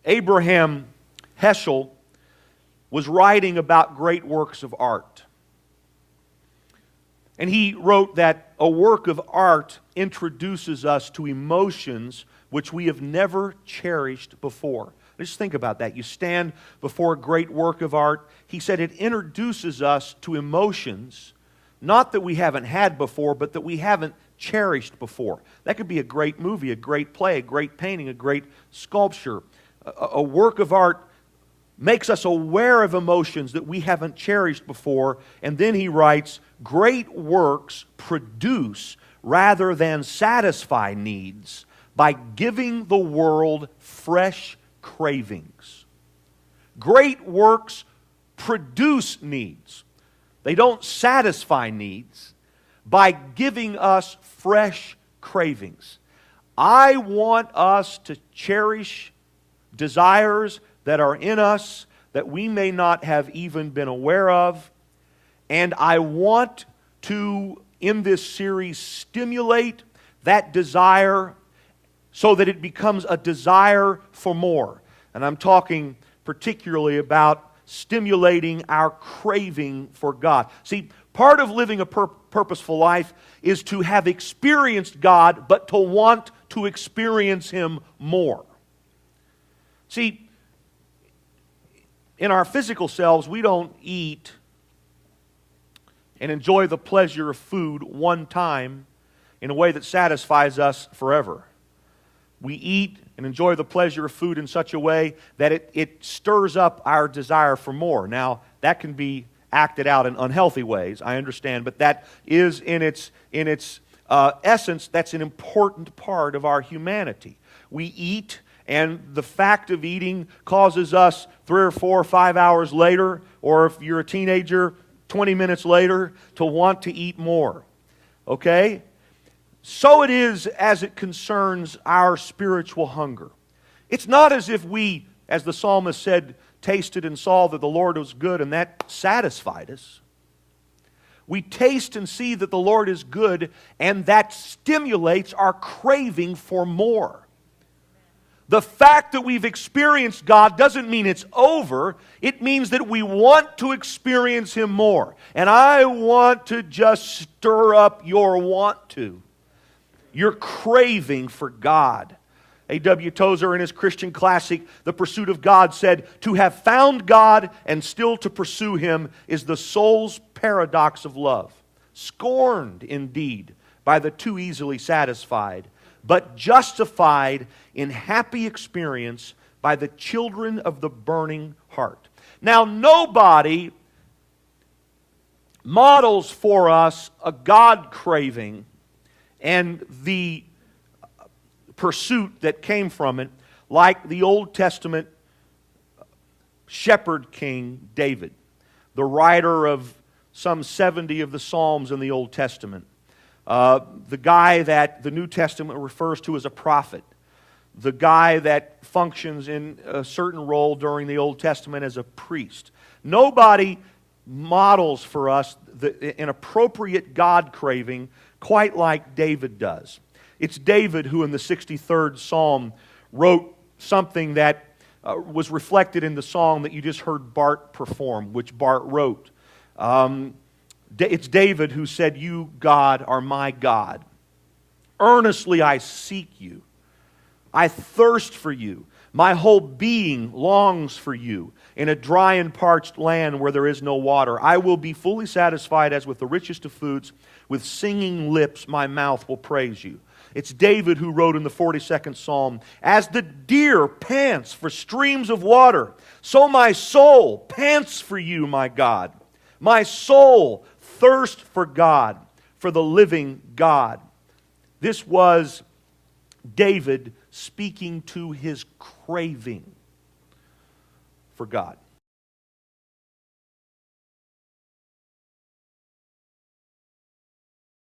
Abraham Heschel was writing about great works of art. And he wrote that a work of art introduces us to emotions which we have never cherished before. Just think about that. You stand before a great work of art. He said it introduces us to emotions, not that we haven't had before, but that we haven't cherished before. That could be a great movie, a great play, a great painting, a great sculpture. A work of art makes us aware of emotions that we haven't cherished before. And then he writes, great works produce rather than satisfy needs by giving the world fresh cravings. Great works produce needs. They don't satisfy needs by giving us fresh cravings. I want us to cherish desires that are in us that we may not have even been aware of. And I want to, in this series, stimulate that desire so that it becomes a desire for more. And I'm talking particularly about stimulating our craving for God. See, part of living a purposeful life is to have experienced God, but to want to experience Him more. See, in our physical selves, we don't eat and enjoy the pleasure of food one time in a way that satisfies us forever. We eat and enjoy the pleasure of food in such a way that it stirs up our desire for more. Now, that can be acted out in unhealthy ways, I understand, but that is in its essence, that's an important part of our humanity. We eat, and the fact of eating causes us 3 or 4 or 5 hours later, or if you're a teenager, 20 minutes later, to want to eat more. Okay? So it is as it concerns our spiritual hunger. It's not as if we, as the psalmist said, tasted and saw that the Lord was good and that satisfied us. We taste and see that the Lord is good, and that stimulates our craving for more. The fact that we've experienced God doesn't mean it's over. It means that we want to experience Him more. And I want to just stir up your want to. Your craving for God. A.W. Tozer in his Christian classic, The Pursuit of God, said, "To have found God and still to pursue Him is the soul's paradox of love. Scorned, indeed, by the too easily satisfied, but justified in happy experience by the children of the burning heart." Now, nobody models for us a God craving and the pursuit that came from it, like the Old Testament shepherd king David, the writer of some 70 of the Psalms in the Old Testament, the guy that the New Testament refers to as a prophet, the guy that functions in a certain role during the Old Testament as a priest. Nobody models for us an appropriate God craving quite like David does. It's David who in the 63rd Psalm wrote something that was reflected in the song that you just heard Bart perform, which Bart wrote. It's David who said, "You, God, are my God. Earnestly I seek you. I thirst for you. My whole being longs for you. In a dry and parched land where there is no water, I will be fully satisfied as with the richest of foods. With singing lips my mouth will praise you." It's David who wrote in the 42nd Psalm, "As the deer pants for streams of water, so my soul pants for you, my God. My soul thirsts for God, for the living God." This was David speaking to his craving for God.